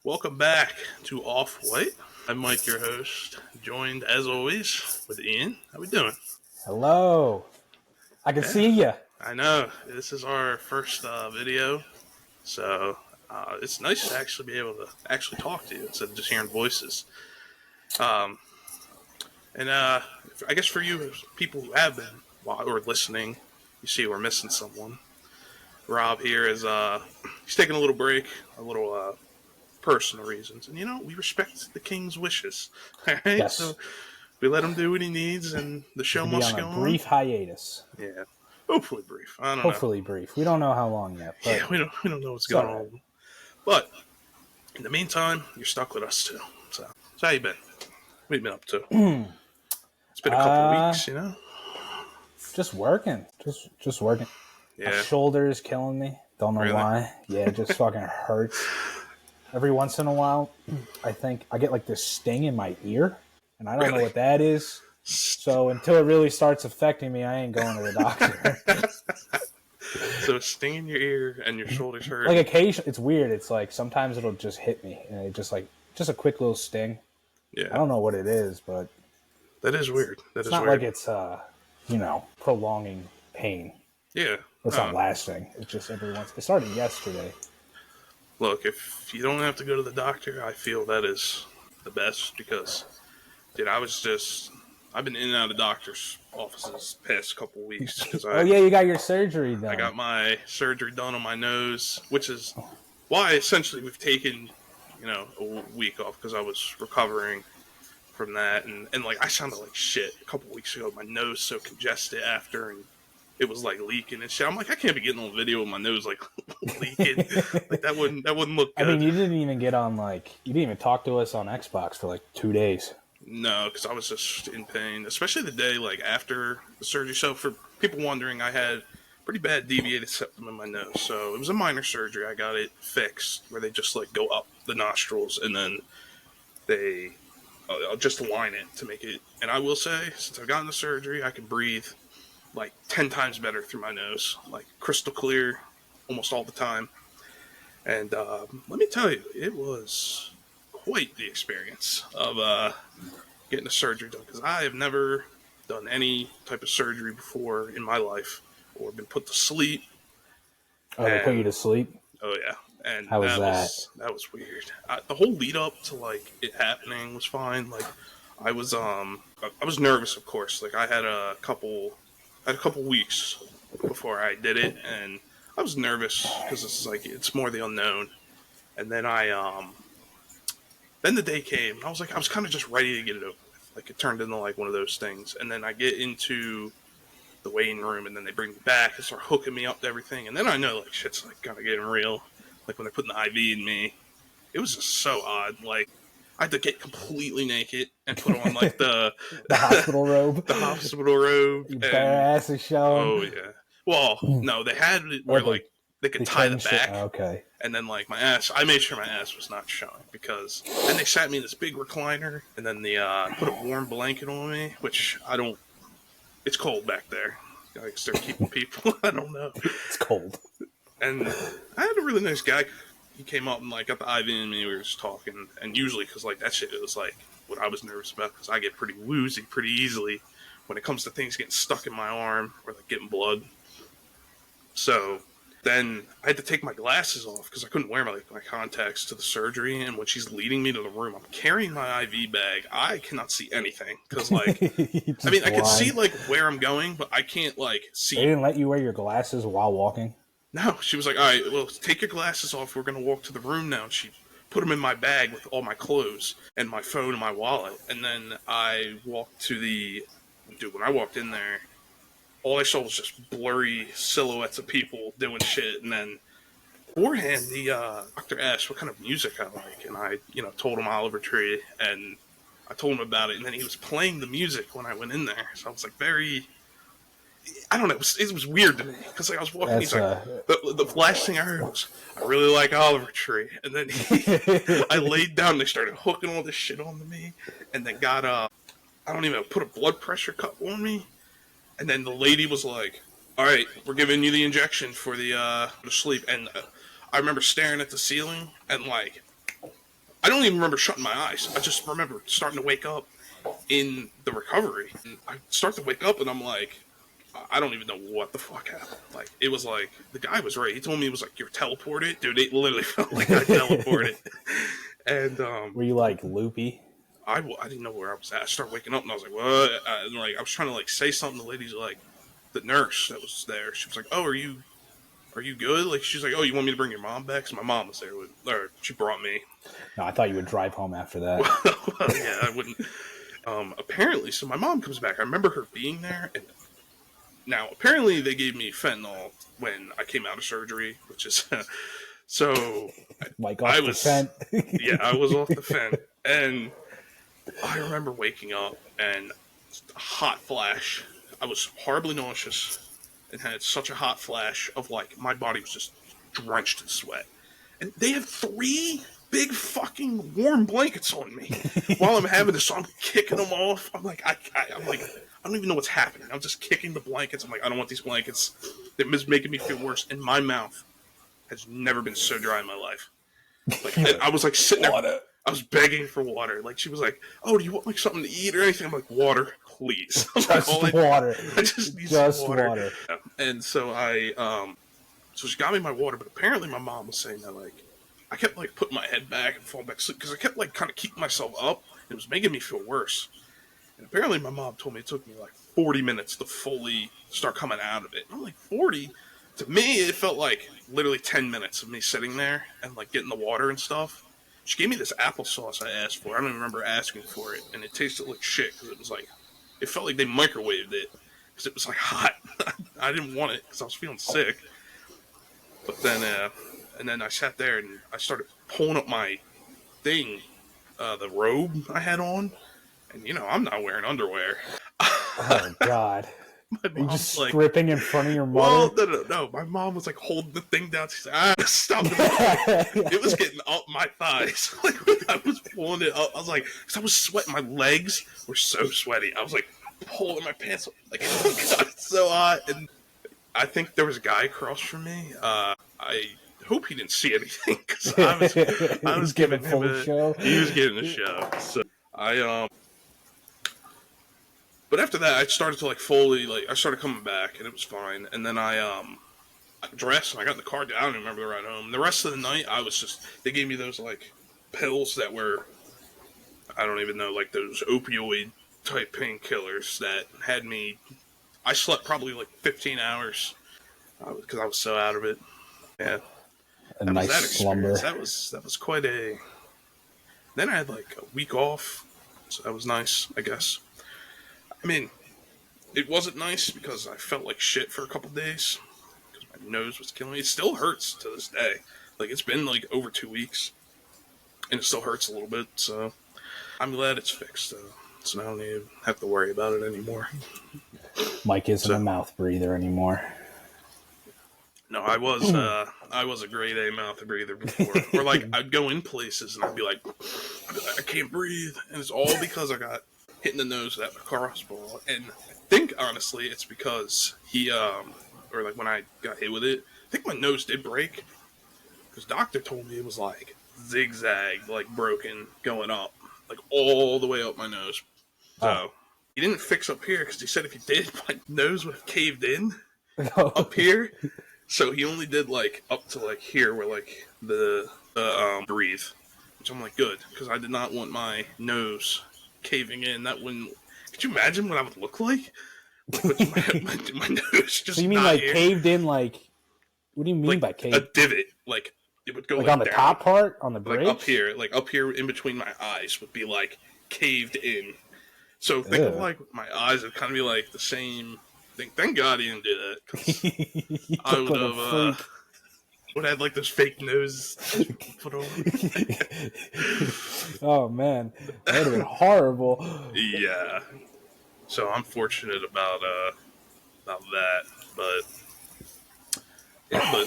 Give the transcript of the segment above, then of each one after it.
Welcome back to OffWhite. I'm Mike, your host, joined as always with Ian. How we doing? Hello. I can see you. I know this is our first video, so it's nice to actually be able to actually talk to you instead of just hearing voices. And I guess for you people who have been or listening, you see we're missing someone. Rob here is he's taking a little break, a little personal reasons, and we respect the king's wishes. All right, Yes. so we let him do what he needs, and the show must go on. Brief hiatus. Yeah, hopefully brief. I don't know. Hopefully brief. We don't know how long yet. But yeah, we don't know what's going on. But in the meantime, you're stuck with us too. So how you been? What have you been up to? It's been a couple weeks, Just working. Just working. Yeah. My shoulder is killing me. Don't know why. Yeah, it just fucking hurts. Every once in a while, I think I get like this sting in my ear, and I don't know what that is. So until it really starts affecting me, I ain't going to the doctor. So a sting in your ear and your shoulders hurt. Like occasionally, it's weird. It's like sometimes it'll just hit me, and it just a quick little sting. Yeah. I don't know what it is, but that is weird. It's not like it's prolonging pain. Yeah. It's not lasting. It's just every once. It started yesterday. Look, if you don't have to go to the doctor, I feel that is the best because, dude, I've been in and out of doctor's offices the past couple weeks. You got your surgery done. I got my surgery done on my nose, which is why essentially we've taken, a week off because I was recovering from that. And like, I sounded like shit a couple weeks ago. My nose so congested after, and it was like leaking and shit. I'm like, I can't be getting on video with my nose like leaking. Like that wouldn't look good. I mean, you didn't even get on you didn't even talk to us on Xbox for like 2 days. No, because I was just in pain, especially the day like after the surgery. So for people wondering, I had pretty bad deviated septum in my nose. So it was a minor surgery. I got it fixed where they just like go up the nostrils and then they I'll just align it to make it. And I will say, since I've gotten the surgery, I can breathe like 10 times better through my nose, like crystal clear almost all the time. And let me tell you, it was quite the experience of getting a surgery done, because I have never done any type of surgery before in my life or been put to sleep. Oh, they put you to sleep? Oh, yeah. And how was that? That was weird. The whole lead up to like it happening was fine. Like I was nervous, of course. Like I had a couple weeks before I did it, and I was nervous because it's more the unknown. And then then the day came, and I was kind of just ready to get it over with. Like it turned into like one of those things. And then I get into the waiting room, and then they bring me back and start hooking me up to everything. And then I know like shit's like kind of getting real. Like when they're putting the IV in me, it was just so odd. Like I had to get completely naked and put on like the hospital robe. The hospital robe. Your bare ass is showing. Oh yeah. Well, no, they had it where like they could tie the back. Okay. And then like my ass, I made sure my ass was not showing because then they sat me in this big recliner, and then they put a warm blanket on me, which I don't. It's cold back there. I guess they're keeping people. I don't know. It's cold. And I had a really nice guy. He came up and like got the IV in me. We were just talking, and usually because like that shit was like what I was nervous about, because I get pretty woozy pretty easily when it comes to things getting stuck in my arm or like getting blood. So then I had to take my glasses off because I couldn't wear my contacts to the surgery. And when she's leading me to the room, I'm carrying my IV bag. I cannot see anything because like I mean I can see like where I'm going, but I can't like see. They didn't let you wear your glasses while walking? No, she was like, all right, well, take your glasses off. We're going to walk to the room now. And she put them in my bag with all my clothes and my phone and my wallet. And then I walked to when I walked in there, all I saw was just blurry silhouettes of people doing shit. And then beforehand, the doctor asked what kind of music I like. And I, told him Oliver Tree. And I told him about it. And then he was playing the music when I went in there. So I was like I don't know. It was weird to me because like I was walking. He's like, the last thing I heard was, "I really like Oliver Tree," and then I laid down. And they started hooking all this shit onto me, and then got I don't even know, put a blood pressure cup on me, and then the lady was like, "All right, we're giving you the injection for the sleep." And I remember staring at the ceiling and like I don't even remember shutting my eyes. I just remember starting to wake up in the recovery. And I start to wake up and I'm like, I don't even know what the fuck happened. Like, it was like, the guy was right. He told me it was like, you're teleported. Dude, it literally felt like I teleported. And, were you like loopy? I didn't know where I was at. I started waking up and I was like, what? And like, I was trying to like say something. The lady's like, the nurse that was there, she was like, oh, are you good? Like, she's like, oh, you want me to bring your mom back? Because my mom was there or she brought me. No, I thought you would drive home after that. Well, yeah, I wouldn't. Apparently, so my mom comes back. I remember her being there, and now apparently they gave me fentanyl when I came out of surgery, which is so. Like off the fent. Yeah, I was off the fent, and I remember waking up and a hot flash. I was horribly nauseous and had such a hot flash of like my body was just drenched in sweat, and they have 3 big fucking warm blankets on me while I'm having this. So I'm kicking them off. I'm like, I'm like, I don't even know what's happening. I'm just kicking the blankets. I'm like, I don't want these blankets. They're making me feel worse. And my mouth has never been so dry in my life. Like, I was like sitting there. I was begging for water. Like, she was like, "Oh, do you want like something to eat or anything?" I'm like, "Water, please." Just water. I just need some water. Yeah. And so so she got me my water. But apparently, my mom was saying that like I kept like putting my head back and falling back asleep because I kept like kind of keeping myself up. And it was making me feel worse. And apparently, my mom told me it took me like 40 minutes to fully start coming out of it. And I'm like, 40? To me, it felt like literally 10 minutes of me sitting there and like getting the water and stuff. She gave me this applesauce I asked for. I don't even remember asking for it. And it tasted like shit because it was like, it felt like they microwaved it because it was like hot. I didn't want it because I was feeling sick. But then, and then I sat there and I started pulling up my thing, the robe I had on. And, you know, I'm not wearing underwear. Oh, God. My mom's just like, stripping in front of your mother? Well, no. My mom was like holding the thing down. She's like, stop it. It was getting up my thighs. Like, when I was pulling it up, I was like, because I was sweating. My legs were so sweaty. I was like pulling my pants up. Like, oh my God, it's so hot. And I think there was a guy across from me. I hope he didn't see anything because I was giving him a show. He was getting a show. So but after that, I started to like fully I started coming back and it was fine. And then I dressed and I got in the car. I don't even remember the ride home. The rest of the night, I was just they gave me those like pills that were I don't even know like those opioid type painkillers that had me. I slept probably like 15 hours because I was so out of it. Yeah, a nice slumber. That was quite a. Then I had like a week off, so that was nice, I guess. I mean, it wasn't nice because I felt like shit for a couple days because my nose was killing me. It still hurts to this day. Like, it's been like over 2 weeks, and it still hurts a little bit. So I'm glad it's fixed, though. So now I don't even have to worry about it anymore. Mike isn't a mouth breather anymore. No, I was a grade A mouth breather before. Or like I'd go in places and I'd be like, I can't breathe, and it's all because I got hit in the nose with that lacrosse ball. And I think honestly, it's because he or like when I got hit with it, I think my nose did break because doctor told me it was like zigzag, like broken going up, like all the way up my nose. So he didn't fix up here because he said if he did, my nose would have caved in up here. So he only did like up to like here where like the breathe, which I'm like good because I did not want my nose caving in. That wouldn't. Could you imagine what I would look like? With my nose just. So you mean like here. Caved in? Like, what do you mean like by caved? A divot, like it would go like on the down, top part on the bridge, like up here in between my eyes would be like caved in. So think of like my eyes would kind of be like the same thing. Thank God he didn't do that. 'Cause I would have like those fake noses put on. Oh man, that would have been horrible. Yeah. So I'm fortunate about that, but yeah, but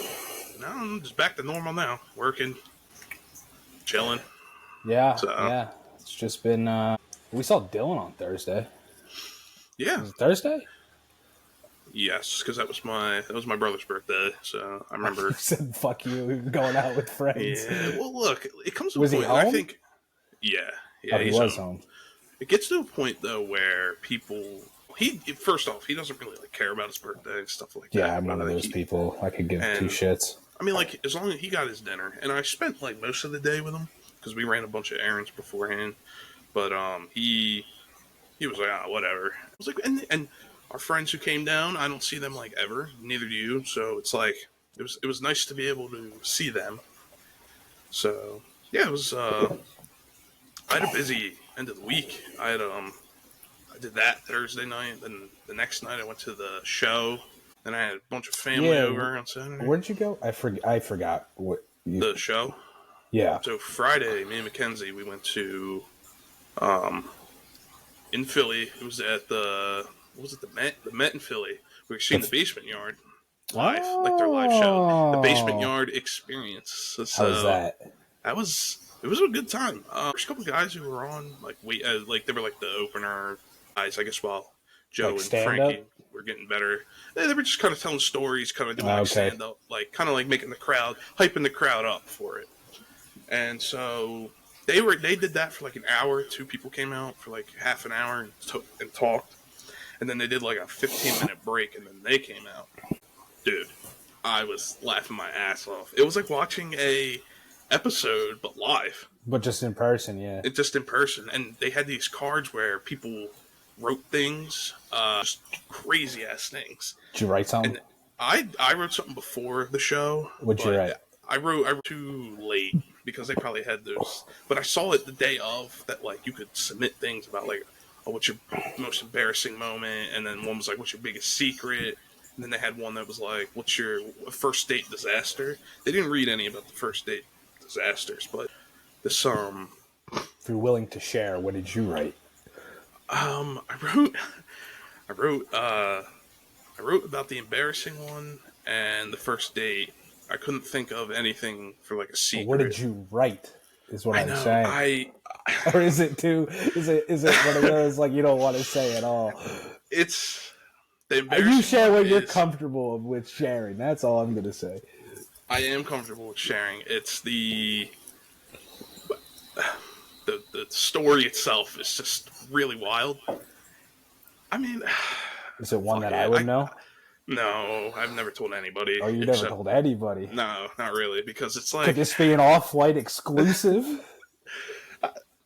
now I'm just back to normal now. Working, chilling. Yeah, so. Yeah. It's just been. We saw Dylan on Thursday. Yeah. Was it Thursday? Yes, because that was my brother's birthday, so I remember. You said, "Fuck you, going out with friends." Yeah. Well, look, it comes to was a point. He home? I think Yeah, He he's was home. home. It gets to a point though where people first off, he doesn't really like care about his birthday and stuff like Yeah, that. I'm one of those people. I could give two and shits. I mean, like, as long as he got his dinner, and I spent like most of the day with him because we ran a bunch of errands beforehand. But he was like, whatever. I was like, and our friends who came down, I don't see them like ever. Neither do you. So it's like it was nice to be able to see them. So yeah, it was. I had a busy end of the week. I did that Thursday night. Then the next night I went to the show. Then I had a bunch of family over on Saturday. Where'd you go? I forgot what The show. Yeah. So Friday, me and Mackenzie, we went to in Philly. It was at the the Met in Philly. We were seeing the Basement Yard live, like their live show, the Basement Yard Experience. So, how was that? It was a good time. There's a couple guys who were on, like they were like the opener guys, I guess, while Joe Like and Frankie stand-up? were getting better. They were just kind of telling stories, kind of doing like stand up, like kind of like making the crowd, hyping the crowd up for it. And so they did that for like an hour. Two people came out for like half an hour and talked, and then they did like a 15-minute break, and then they came out. Dude, I was laughing my ass off. It was like watching a episode, but live. But just in person, yeah. It's just in person. And they had these cards where people wrote things, just crazy ass things. Did you write something? And I wrote something before the show. What'd you write? I wrote too late because they probably had those. But I saw it the day of that, like, you could submit things about, like, what's your most embarrassing moment? And then one was like, what's your biggest secret? And then they had one that was like, what's your first date disaster? They didn't read any about the first date disasters, but this if you're willing to share, what did you write? I wrote about the embarrassing one and the first date. I couldn't think of anything for like a secret. What did you write? Is what I'm saying. Or is it one of those like you don't want to say at all? It's the embarrassing. You share what you're comfortable with sharing. That's all I'm gonna say. I am comfortable with sharing. It's the story itself is just really wild. I mean, is it one that I would know? No, I've never told anybody. Oh, you never told anybody? No, not really, because it's like... Could this be an OffWhite exclusive?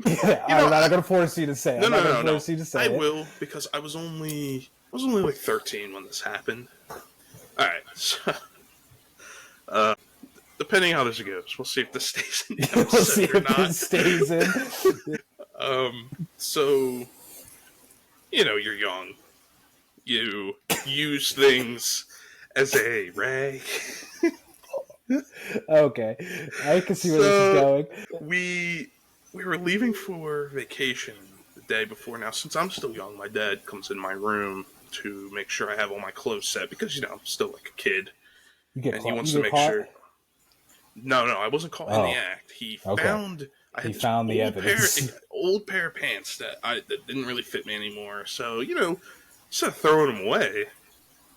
I'm not going to force you to say it. No. I will, because I was only like 13 when this happened. Alright, so... depending how this goes, we'll see if this stays in the episode we'll see or if not. This stays in. So... you're young. You use things as a rag. Okay, I can see where this is going. We were leaving for vacation the day before. Now, since I'm still young, my dad comes in my room to make sure I have all my clothes set because I'm still like a kid, and he wants to make sure. No, I wasn't caught in the act. He found. He found the evidence. Old pair of pants that didn't really fit me anymore. So instead of throwing them away,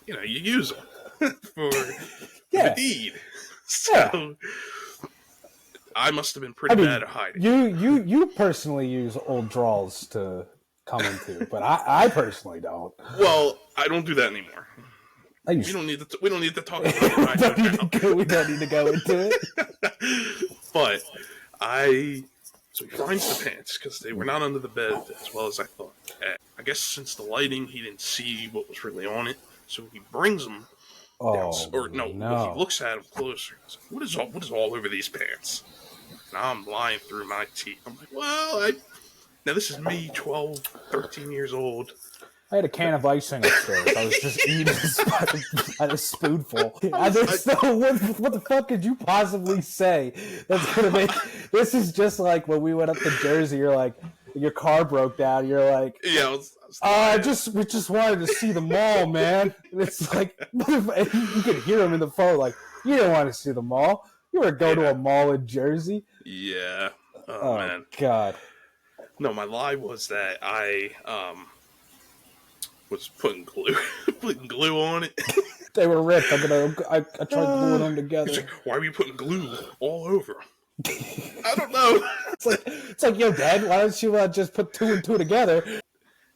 you use them for the deed. So I must have been pretty bad at hiding. You personally use old drawers to come into, but I personally don't. Well, I don't do that anymore. We don't need to talk about it. We don't need to go into it. But so he finds the pants because they were not under the bed as well as I thought. I guess since the lighting, he didn't see what was really on it, so he brings them. He looks at them closer. He's like, what is all over these pants? And I'm lying through my teeth. I'm like, well, now this is me, 12, 13 years old. I had a can of icing upstairs. I was just eating by the spoonful. What the fuck could you possibly say that's gonna make? This is just like when we went up to Jersey. You're like, your car broke down. You're like, yeah, we just wanted to see the mall, man. And it's like you could hear him in the phone, like, you didn't want to see the mall. You were going to a mall in Jersey. Yeah. Oh man. God. No, my lie was that I was putting glue on it. They were ripped. I tried gluing them together. He's like, why were you putting glue all over? I don't know. It's like, yo, Dad, why don't you just put 2 and 2 together?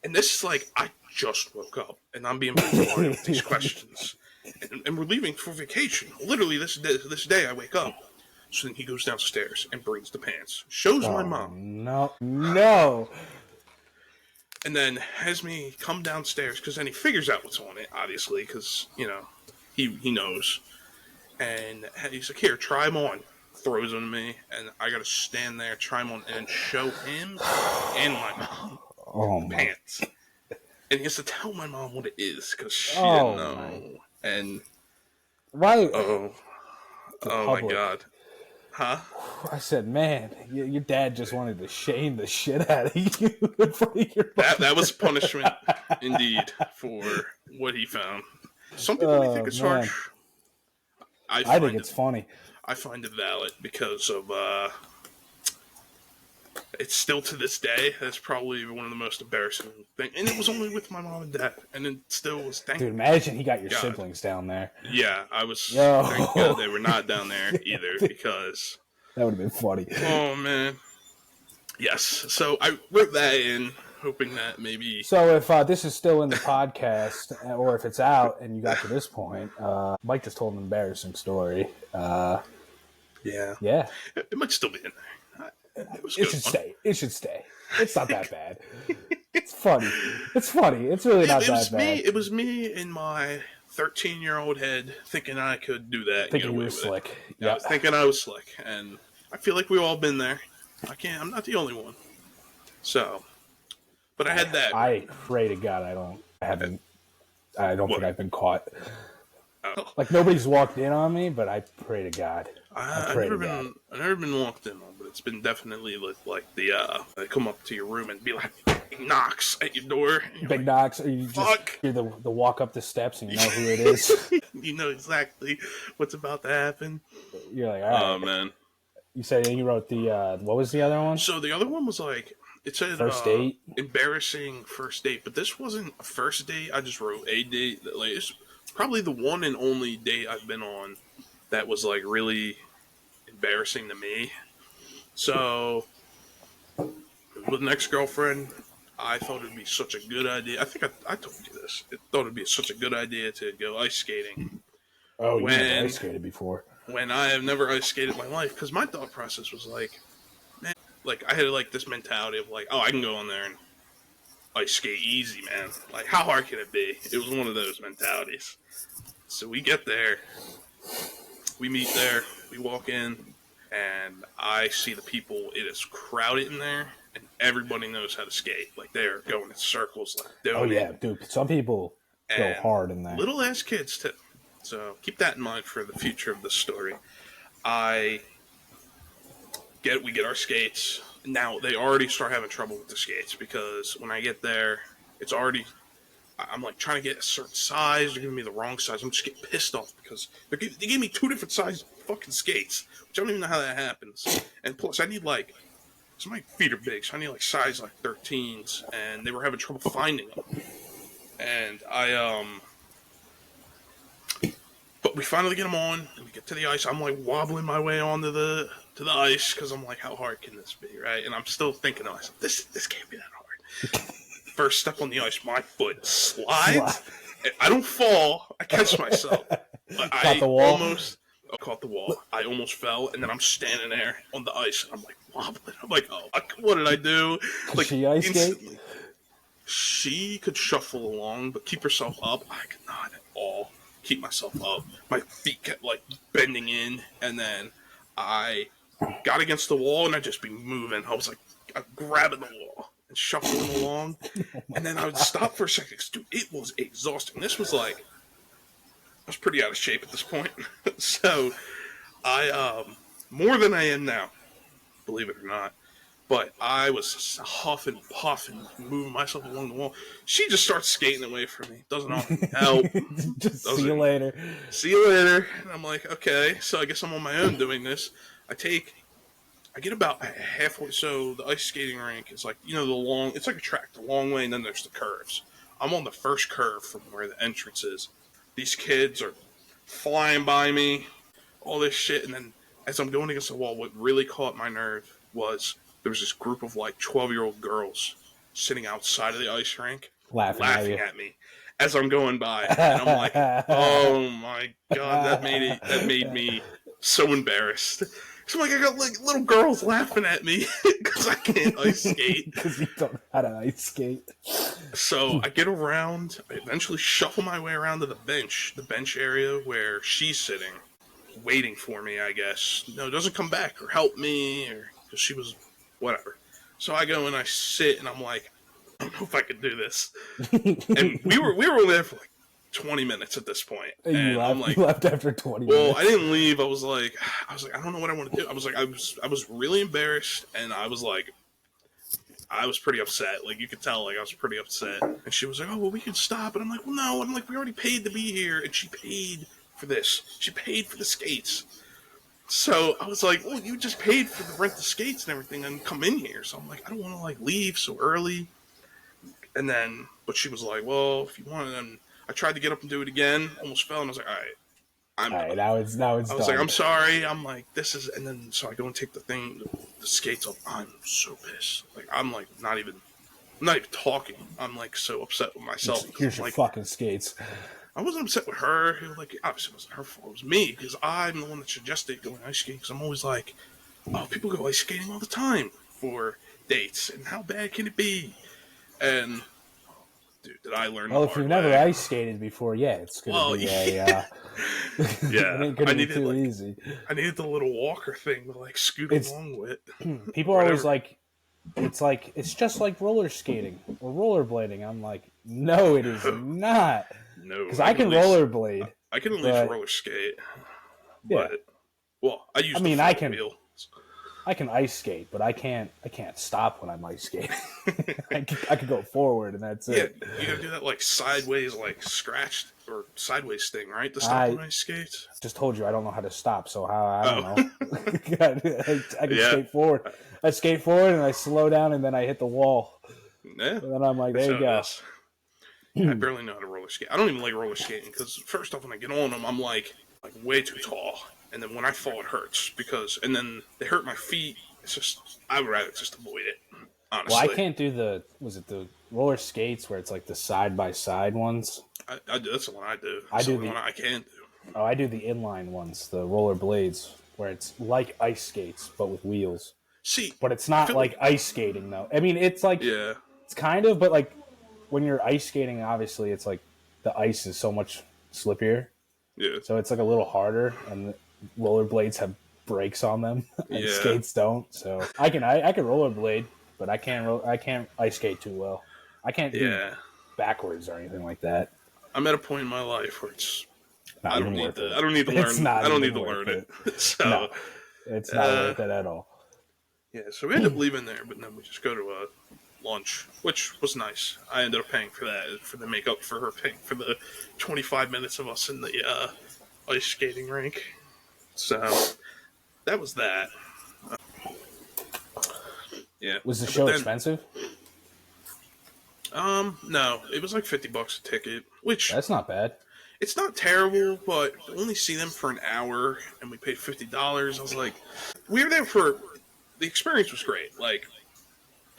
And this is like, I just woke up, and I'm being bombarded with these questions. And we're leaving for vacation. Literally, this day I wake up. So then he goes downstairs and brings the pants. Shows my mom. No. And then has me come downstairs, because then he figures out what's on it, obviously, because, he knows. And he's like, here, try them on. Throws them to me, and I got to stand there, try them on, and show him and my mom pants. And he has to tell my mom what it is, because she didn't know. And why? Oh my God. Huh? I said, man, your dad just wanted to shame the shit out of you in front of your mom. That was punishment, indeed, for what he found. Some people may think it's harsh. I think it's funny. I find it valid because of, it's still to this day, that's probably one of the most embarrassing things. And it was only with my mom and dad, and it still was, Dude, imagine he got your siblings down there. Yeah, I was, thank God they were not down there either, because... That would have been funny. Oh, man. Yes, so I wrote that in, hoping that maybe... So if this is still in the podcast, or if it's out and you got to this point, Mike just told an embarrassing story. Yeah. It might still be in there. It should stay. It should stay. It's not that bad. It's funny. It's really not that bad. It was me in my 13-year-old head thinking I could do that. Thinking you were slick. Yeah. I was thinking I was slick. And I feel like we've all been there. I'm not the only one. So, but I had that. I pray to God I don't think I've been caught. Oh. Like, nobody's walked in on me, but I pray to God. I've never been walked in on, but it's been definitely like they come up to your room and be like, big knocks at your door. Big knocks, or you just hear the walk up the steps and you know who it is. You know exactly what's about to happen. You're like, all right. Oh, man. You said you wrote the, what was the other one? So the other one was like, it said first date? Embarrassing first date, but this wasn't a first date. I just wrote a date. Like, it's probably the one and only date I've been on that was like really embarrassing to me. So with an ex-girlfriend, I thought it'd be such a good idea. I think I told you this. I thought it'd be such a good idea to go ice skating. Oh, you never ice skated before. When I have never ice skated in my life, because my thought process was like, man, like I had like this mentality of like, oh, I can go on there and ice skate easy, man. Like, how hard can it be? It was one of those mentalities. So we get there, we meet there, we walk in, and I see the people. It is crowded in there, and everybody knows how to skate. Like, they're going in circles. Like, oh, yeah, dude. Some people go hard in there. Little-ass kids, too. So keep that in mind for the future of this story. We get our skates. Now, they already start having trouble with the skates, because when I get there, it's already... I'm like trying to get a certain size. They're giving me the wrong size. I'm just getting pissed off because they gave me 2 different size fucking skates, which I don't even know how that happens. And plus, I need like, so my feet are big, so I need like size like 13s, and they were having trouble finding them. And but we finally get them on, and we get to the ice. I'm like wobbling my way onto the ice because I'm like, how hard can this be, right? And I'm still thinking to myself, this can't be that hard. First step on the ice, my foot slides. I don't fall. I catch myself. Caught the wall. Caught the wall. I almost fell, and then I'm standing there on the ice, and I'm like wobbling. I'm like, oh, what did I do? Could she ice skate? She could shuffle along, but keep herself up, I could not at all keep myself up. My feet kept like bending in, and then I got against the wall, and I'd just be moving. I was like, I'm grabbing the wall. Shuffling along, and then I would stop for a second. Dude, it was exhausting. This was like, I was pretty out of shape at this point. So I more than I am now, believe it or not. But I was huffing, puffing, moving myself along the wall. She just starts skating away from me. Doesn't offer me help. See you later. See you later. And I'm like, okay, so I guess I'm on my own doing this. I get about halfway, so the ice skating rink is like, it's like a track, the long way, and then there's the curves. I'm on the first curve from where the entrance is. These kids are flying by me, all this shit, and then as I'm going against the wall, what really caught my nerve was there was this group of like 12-year-old girls sitting outside of the ice rink Laughing at me as I'm going by, and I'm like, oh my god, that made me so embarrassed. So like I got like little girls laughing at me because I can't ice skate. Because you don't know how to ice skate. So I get around, I eventually shuffle my way around to the bench area where she's sitting, waiting for me, I guess. No, doesn't come back or help me, or because she was whatever. So I go and I sit, and I'm like, I don't know if I could do this. And we were only there for like 20 minutes at this point. And I'm like, you left after 20 minutes. Well, I didn't leave. I was like, I don't know what I want to do. I was like, I was really embarrassed, and I was like, I was pretty upset. Like, you could tell, like, I was pretty upset. And she was like, oh, well, we can stop. And I'm like, well, no. I'm like, we already paid to be here. And she paid for this. She paid for the skates. So I was like, well, you just paid for the rent the skates and everything and come in here. So I'm like, I don't want to, like, leave so early. And then, but she was like, well, if you want it, and I tried to get up and do it again, almost fell. And I was like, all right. Now it's I was done. like, I'm sorry. I'm like, this is, and then so I go and take the skates off. I'm so pissed. Like, I'm not even talking. I'm like so upset with myself. Here's your like, fucking skates. I wasn't upset with her. It was like, obviously it wasn't her fault. It was me because I'm the one that suggested going ice skating. Because I'm always like, oh, people go ice skating all the time for dates, and how bad can it be? And dude, did I learn? Well, if you've never ice skated before, yeah, it's gonna be yeah. it ain't gonna be too easy. I needed the little walker thing to like scoot along with. People are always like, it's just like roller skating or rollerblading. I'm like, no, it is not. No, because I can rollerblade. I can at least roller skate. But, yeah. Well, I can. Wheel. I can ice skate, but I can't stop when I'm ice skating. I can go forward, and that's it. Yeah, you gotta do that like sideways, like scratched or sideways thing, right? To stop on ice skates. Just told you I don't know how to stop, so I don't know. I can skate forward. I skate forward and I slow down, and then I hit the wall. Yeah. And then I'm like, there you go. I barely know how to roller skate. I don't even like roller skating because first off, when I get on them, I'm like way too tall. And then when I fall, it hurts and then they hurt my feet. It's just, I would rather just avoid it, honestly. Well, I can't do the roller skates where it's like the side-by-side ones? That's the one I do. The one I can do. Oh, I do the inline ones, the roller blades, where it's like ice skates, but with wheels. See. But it's not like ice skating, though. I mean, it's like, yeah. It's kind of, but like when you're ice skating, obviously, it's like the ice is so much slippier. Yeah. So it's like a little harder, and rollerblades have brakes on them, and skates don't. So I can rollerblade, but I can't ice skate too well. I can't do backwards or anything like that. I'm at a point in my life where it's I don't need to learn it. So no, it's not worth it at all. Yeah, so we ended up leaving there, but then we just go to lunch, which was nice. I ended up paying for that for the makeup for her paying for the 25 minutes of us in the ice skating rink. So that was that. Yeah. Was the show expensive? No. It was like $50 a ticket, which that's not bad. It's not terrible, but to only see them for an hour and we paid $50. I was like, we were there for the experience was great. Like,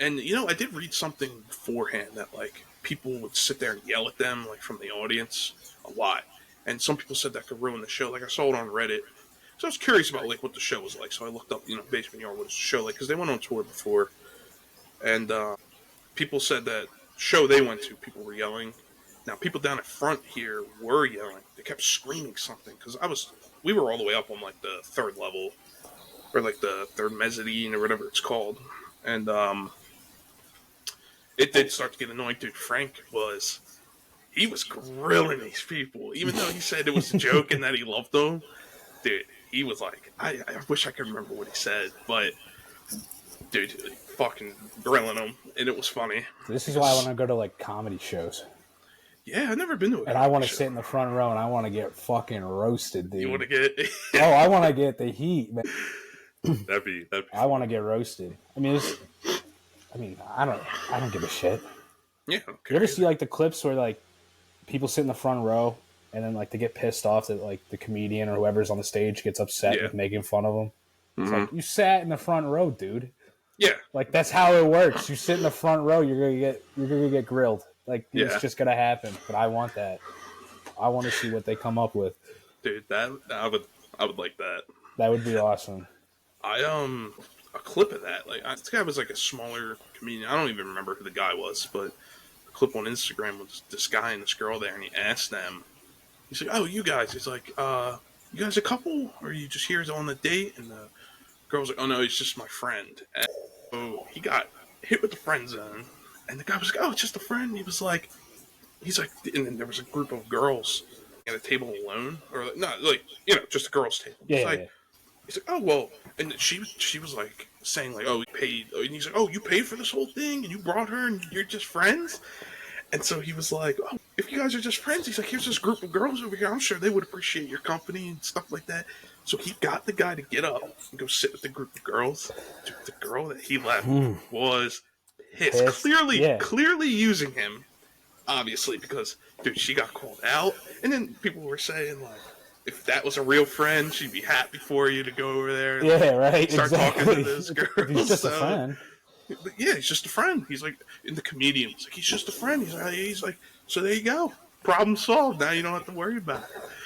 and I did read something beforehand that like people would sit there and yell at them like from the audience a lot, and some people said that could ruin the show. Like I saw it on Reddit. So I was curious about like what the show was like. So I looked up, Basement Yard, what was the show like? Because they went on tour before, and people said that show they went to, people were yelling. Now people down at front here were yelling. They kept screaming something because we were all the way up on like the third level, or like the third mezzanine or whatever it's called, and it did start to get annoying. Dude, Frank was grilling these people, even though he said it was a joke and that he loved them. Dude, he was like, I wish I could remember what he said, but dude, fucking grilling them, and it was funny. This is why I want to go to like comedy shows. Yeah, I've never been to a and I want to sit in the front row, and I want to get fucking roasted, dude. You want to get? I want to get the heat, man. That'd be. I want to get roasted. I mean, I don't give a shit. Yeah. You ever see like the clips where like people sit in the front row and then like they get pissed off that like the comedian or whoever's on the stage gets upset with making fun of them. It's like, you sat in the front row, dude. Yeah. Like that's how it works. You sit in the front row, you're gonna get grilled. Like it's just gonna happen. But I want that. I want to see what they come up with. Dude, I would like that. That would be awesome. A clip of that. Like this guy was like a smaller comedian. I don't even remember who the guy was, but the clip on Instagram was this guy and this girl there, and he asked them. He's like, "Oh, you guys." He's like, "You guys a couple, or are you just here on the date?" And the girl's like, "Oh no, he's just my friend." And so he got hit with the friend zone, and the guy was like, "Oh, it's just a friend." He's like, and then there was a group of girls at a table alone, or like, not like just a girls' table. Yeah. He's like, "Oh well," and she was like saying like, "Oh, we paid," and he's like, "Oh, you paid for this whole thing, and you brought her, and you're just friends." And so he was like, "Oh, if you guys are just friends," he's like, "Here's this group of girls over here. I'm sure they would appreciate your company and stuff like that." So he got the guy to get up and go sit with the group of girls. Dude, the girl that he left was pissed. Clearly using him, obviously, because dude, she got called out, and then people were saying like, if that was a real friend, she'd be happy for you to go over there. And, right. Start talking to this girl. He's just a friend. But yeah, he's just a friend. He's like, in the comedian, he's like, he's just a friend. He's like, so there you go. Problem solved. Now you don't have to worry about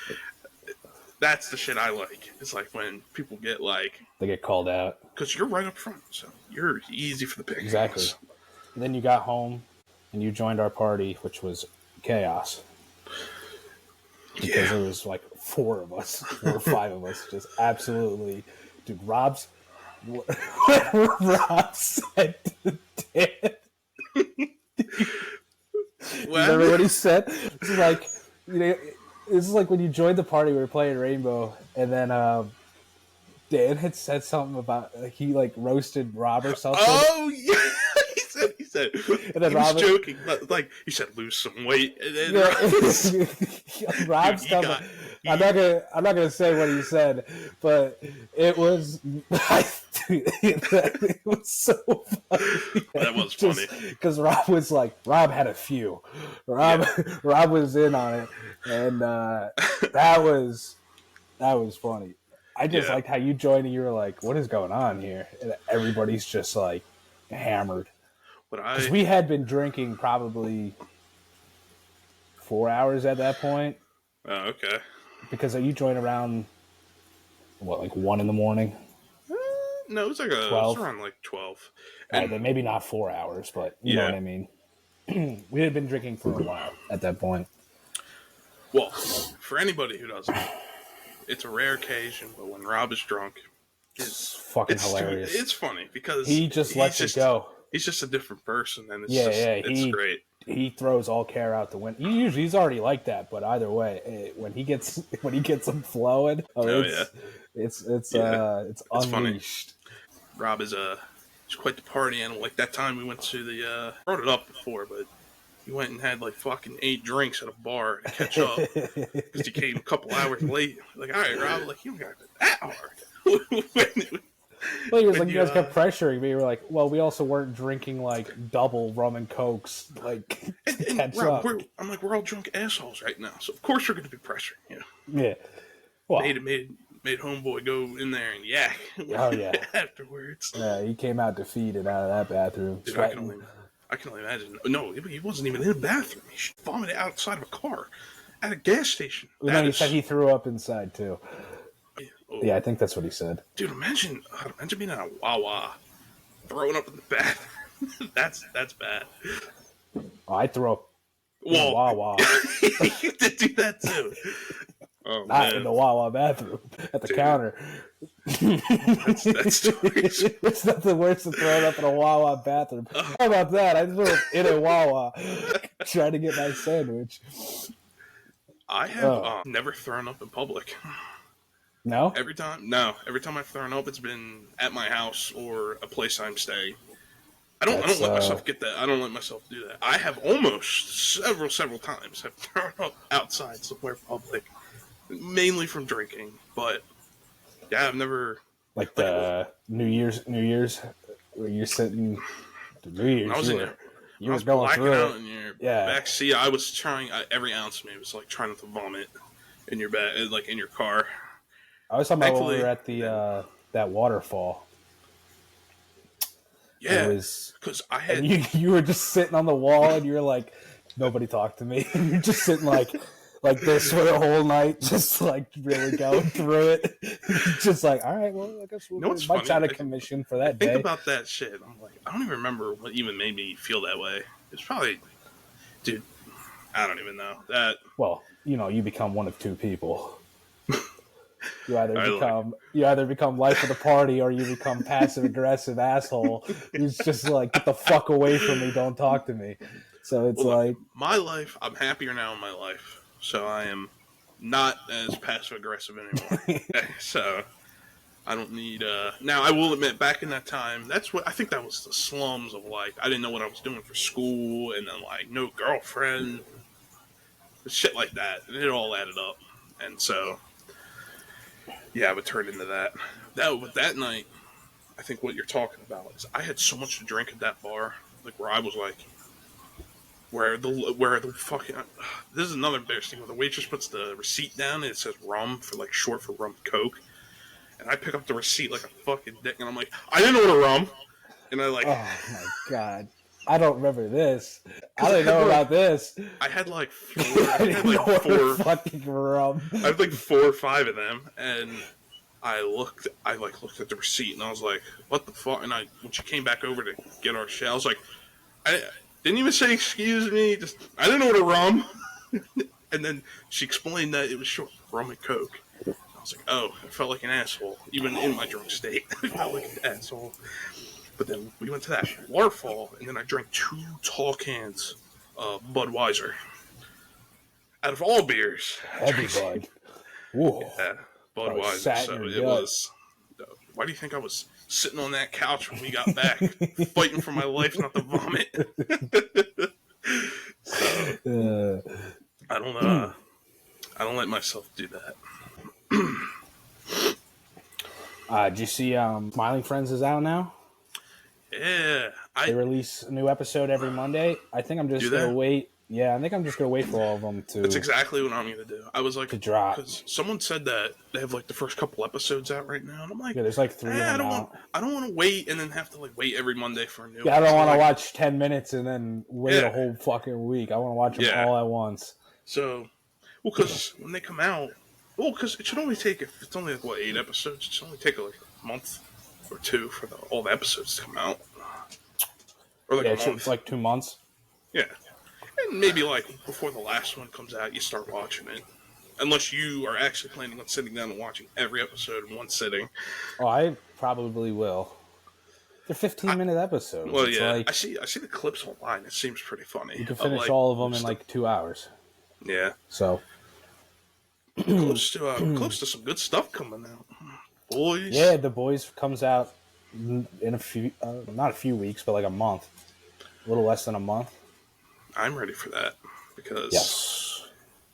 it. That's the shit I like. It's like when people get like... They get called out. Because you're right up front, so you're easy for the pick. Exactly. And then you got home, and you joined our party, which was chaos. Because there was like 4 of us, 4 or 5 of us, just absolutely... Dude, Rob said to Dan... Remember what he said? It's like, this is like when you joined the party, we were playing Rainbow, and then Dan had said something about he like roasted Rob or something. Oh yeah, he said, and then Rob was joking, like he said, lose some weight, and then Rob's coming. I'm not gonna say what he said, but it was it was so funny. That was funny because Rob had a few. Rob was in on it, and that was funny. I just liked how you joined and you were like, "What is going on here?" And everybody's just like hammered. Because we had been drinking probably 4 hours at that point. Oh, okay. Because you joined around, like 1 in the morning? No, it was like 12? It was around like 12. And then maybe not 4 hours, but you know what I mean. We had been drinking for a while at that point. Well, for anybody who doesn't know, it's a rare occasion, but when Rob is drunk, it's fucking hilarious. It's funny because he just lets it go. He's just a different person, and it's great. He throws all care out the window. He's already like that, but either way, when he gets them flowing, it's unleashed. Funny. Rob is he's quite the party animal. Like that time we went to the brought it up before, but he went and had like fucking 8 drinks at a bar to catch up because he came a couple hours late. Like, all right, Rob, like you don't got that hard. Well, he was like, you guys kept pressuring me. You were like, well, we also weren't drinking like double rum and cokes, like to catch Rob, up. I'm like, we're all drunk assholes right now, so of course we're going to be pressuring you. Yeah. Well, made homeboy go in there and yak. Oh yeah. Afterwards. Yeah, he came out defeated out of that bathroom. Dude, I can only imagine. No, he wasn't even in the bathroom. He vomited outside of a car at a gas station. No, he said he threw up inside too. Yeah, I think that's what he said. Dude, imagine being in a Wawa, throwing up in the bathroom. that's bad. Oh, I throw up in a Wawa. You did do that too. Oh, Not in the Wawa bathroom, at the counter. That's It's nothing worse than throwing up in a Wawa bathroom. How about that? I threw up in a Wawa trying to get my sandwich. I have never thrown up in public. No? Every time I've thrown up, it's been at my house or a place I'm staying. I don't let myself get that. I don't let myself do that. I have almost several times have thrown up outside somewhere public, mainly from drinking. But yeah, I've never like the New Year's where you're sitting. The New Year's. You I were was going blacking through out it. in your Yeah. back seat. I was trying every ounce of me was like trying not to vomit in your back, like in your car. I was talking about when we Thankfully, were at the that waterfall. It yeah, was, because I and had you were just sitting on the wall, and you're like, nobody talked to me. And you're just sitting like this for the whole night, just like really going through it. Just like, all right, well, I guess you know what's Mike's funny? out of commission for I that think day. about that shit. I'm like, I don't even remember what even made me feel that way. It's probably, dude, I don't even know that. Well, you become one of two people. You I either become life of the party, or you become passive aggressive asshole who's just like, get the fuck away from me, don't talk to me. So it's well, look, like, my life. I'm happier now in my life, so I am not as passive aggressive anymore. So I don't need. Now I will admit, back in that time, that's what I think that was the slums of like. I didn't know what I was doing for school, and then like no girlfriend, shit like that, and it all added up, and so yeah, I would turn into that. But that night, I think what you're talking about is I had so much to drink at that bar, like where I was like, where the fucking this is another embarrassing thing where the waitress puts the receipt down and it says rum for like short for rum coke, and I pick up the receipt like a fucking dick, and I'm like, I didn't order rum, and I like, oh my god, I don't remember this. I because didn't know about this. I had like four, I I had like four, fucking rum. I had like 4 or 5 of them, and I looked at the receipt, and I was like, what the fuck? And when she came back over to get our shit, I was like, I didn't even say excuse me, I didn't order rum. And then she explained that it was short for rum and coke. I was like, oh, I felt like an asshole, even in my drunk state. I felt like an asshole. But then we went to that waterfall, and then I drank 2 tall cans of Budweiser. Out of all beers, Heavy bud. Ooh. yeah, Budweiser. So it was. Why do you think I was sitting on that couch when we got back, fighting for my life not to vomit? So, I don't let myself do that. Did you see Smiling Friends is out now? Yeah, They release a new episode every Monday. I think I'm just gonna wait. Yeah, I think I'm just gonna wait for all of them to. That's exactly what I'm gonna do. I was like, to drop, because someone said that they have like the first couple episodes out right now, and I'm like, yeah, there's like 3 of them out. I don't want to wait and then have to like wait every Monday for a new. Yeah, I don't want to watch 10 minutes and then wait a whole fucking week. I want to watch them all at once. So, well, because when they come out, because it should only take, if it's only like, 8 episodes, it should only take like a month or 2 for all the episodes to come out. Or like a month. It's like 2 months. Yeah. And maybe like before the last one comes out, you start watching it. Unless you are actually planning on sitting down and watching every episode in one sitting. Oh, I probably will. They're 15-minute episodes. Well, it's yeah, like, I see the clips online. It seems pretty funny. You can finish all of them in like 2 hours. Yeah. So close to some good stuff coming out. Boys. Yeah, The Boys comes out in a few, not a few weeks, but like a month, a little less than a month. I'm ready for that because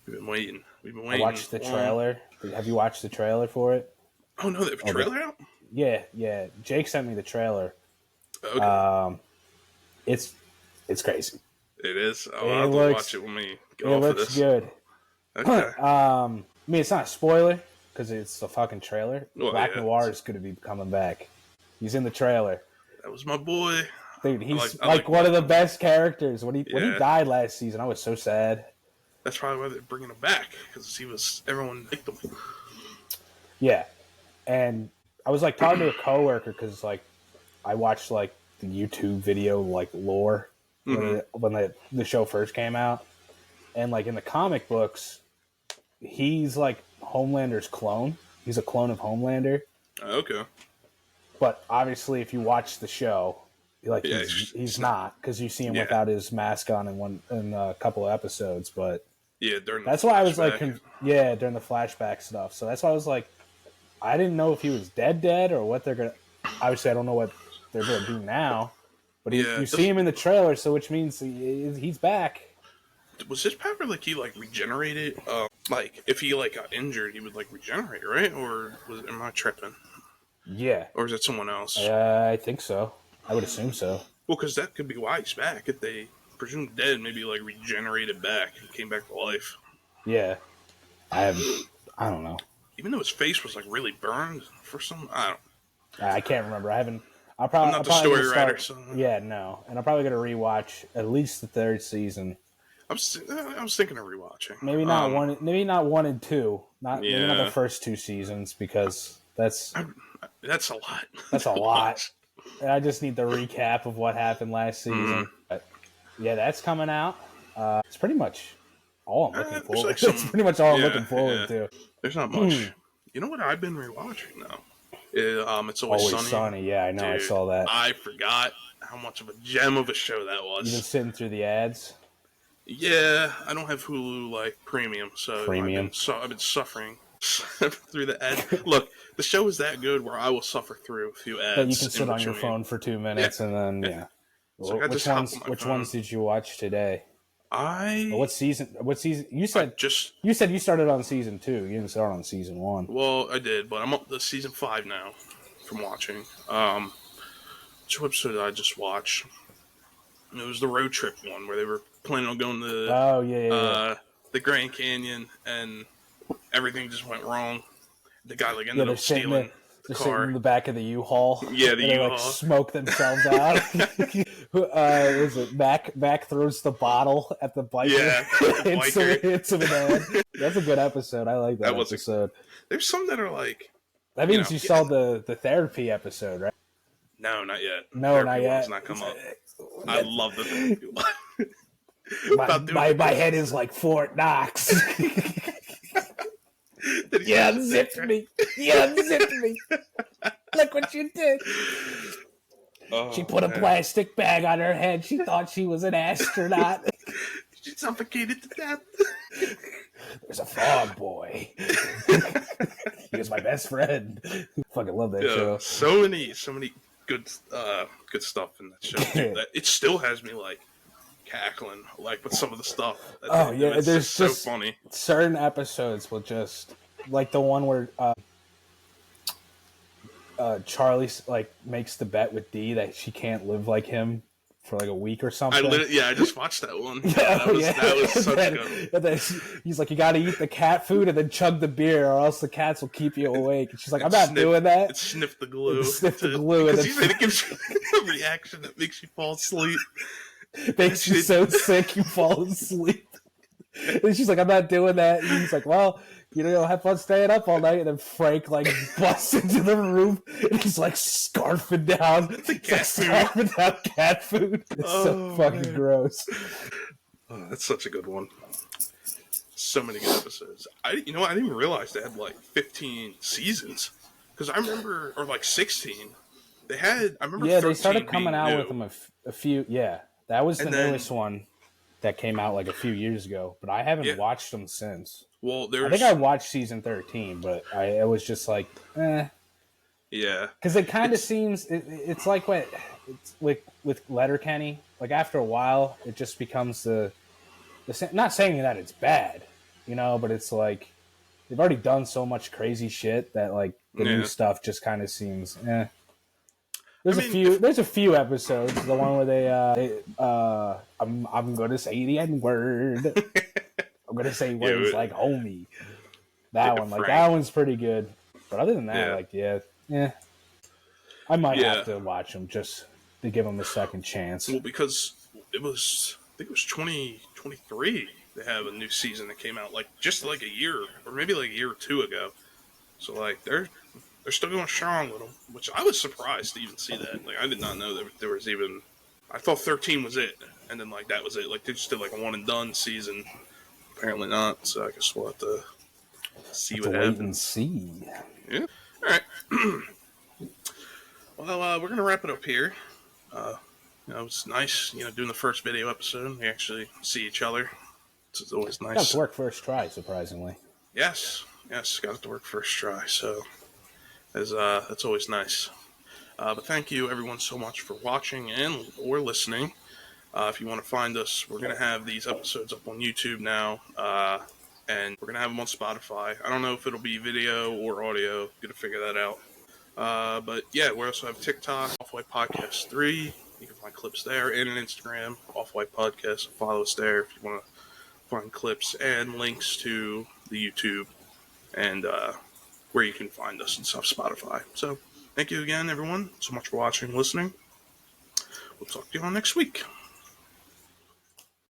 we've been waiting. I watched the trailer. Have you watched the trailer for it? Oh no, they have a trailer out? Yeah. Jake sent me the trailer. Okay. It's crazy. It is. I'll have to watch it when we get off of this. It looks good. Okay. I mean, it's not a spoiler because it's a fucking trailer. Well, Black Noir is going to be coming back. He's in the trailer. That was my boy. Dude, he's like one of the best characters. When he died last season, I was so sad. That's probably why they're bringing him back, because everyone liked him. Yeah, and I was like talking to a coworker because like I watched like the YouTube video like lore when the show first came out, and like in the comic books, he's like Homelander's clone. He's a clone of Homelander. Okay. But obviously, if you watch the show, like he's not, because you see him without his mask on in a couple of episodes. But that's why I was like, during the flashback stuff. So that's why I was like, I didn't know if he was dead or what they're gonna. Obviously, I don't know what they're gonna do now. But you see him in the trailer, so which means he's back. Was his power like he like regenerated? Like if he like got injured, he would like regenerate, right? Or am I tripping? Yeah. Or is it someone else? I think so. I would assume so. Well, because that could be why he's back. If they presumed dead, maybe like regenerated back and came back to life. Yeah, I don't know. Even though his face was like really burned for some, I can't remember. I haven't. I'm not I'm the probably story gonna writer, start. so Yeah, no, and I'm probably gonna rewatch at least the third season. I was thinking of rewatching. Maybe not one. Maybe not 1 and 2. Maybe not the Yeah. first 2 seasons because that's That's a lot. a lot. And I just need the recap of what happened last season. But yeah, that's coming out. It's pretty much all I'm looking forward. Like It's pretty much all I'm looking forward to. There's not much. You know what I've been rewatching though? It's Always Sunny. Yeah, I know. Dude, I saw that. I forgot how much of a gem of a show that was. You've been sitting through the ads. Yeah, I don't have Hulu like premium, so I've been suffering through the ads. Look, the show is that good where I will suffer through a few ads. But you can sit on your phone for 2 minutes and then So which ones did you watch today? What season? You said you started on season 2. You didn't start on season 1. Well, I did, but I'm up to season 5 now from watching. Which episode did I just watch? It was the road trip one where they were planning on going to the Grand Canyon and everything just went wrong. The guy like ended up stealing the car. Sitting in the back of the U-Haul. Yeah, the U-Haul. Like smoke themselves out. Is it Mac throws the bottle at the biker? Yeah, hits him in the head. That's a good episode. I like that episode. There's some that are like. That means you saw the therapy episode, right? No, not yet. No, not yet. Has not come up. I love the therapy one. my head is like Fort Knox. You unzipped me. Look what you did. She put a plastic bag on her head. She thought she was an astronaut. She suffocated to death. There's a frog boy. He was my best friend. Fucking love that show. So many good stuff in that show. Dude, it still has me like cackling like with some of the stuff. There's just so funny. Certain episodes will just like the one where Charlie like makes the bet with Dee that she can't live like him for like a week or something. I just watched that one. That was such good. And then he's like, you got to eat the cat food and then chug the beer, or else the cats will keep you awake. And she's like, I'm not doing that. And sniff the glue. And then it gives you a reaction that makes you fall asleep. Makes you so sick you fall asleep. And she's like, I'm not doing that. And he's like, well, have fun staying up all night. And then Frank like busts into the room and he's like scarfing down cat food. It's so fucking gross. Oh, that's such a good one. So many good episodes. I didn't even realize they had like 15 seasons. Because I remember, or like 16. I remember. Yeah, they started coming out with them a few. Yeah, that was the newest one that came out like a few years ago. But I haven't watched them since. Well, I think I watched season 13, but it was just like, eh. Yeah. Because it kind of seems, it's like it's with Letterkenny. Like after a while, it just becomes the not saying that it's bad, but it's like they've already done so much crazy shit that like the new stuff just kind of seems, eh. There's a few episodes. The one where they I'm gonna say the N-word. I'm gonna say words like homie. That one's pretty good. But other than that, I might have to watch them just to give them a second chance. Well, because I think it was 2023. They have a new season that came out just a year or maybe like a year or two ago. So like they're still going strong with them, which I was surprised to even see that. Like I did not know that there was even. I thought 13 was it, and then like that was it. Like they just did like a one and done season. Apparently not, so I guess we'll have to see what happens. Wait and see. Yeah. All right. Well, we're gonna wrap it up here. It's nice, doing the first video episode. We actually see each other. It's always nice. Got to work first try, surprisingly. Yes, got it to work first try. So, that's always nice. But thank you, everyone, so much for watching or listening. If you want to find us, we're going to have these episodes up on YouTube now, and we're going to have them on Spotify. I don't know if it'll be video or audio. Going to figure that out. But yeah, we also have TikTok, OffWhite Podcast 3. You can find clips there and an Instagram, OffWhite Podcast. Follow us there if you want to find clips and links to the YouTube and where you can find us and stuff, Spotify. So thank you again, everyone, so much for watching and listening. We'll talk to you all next week.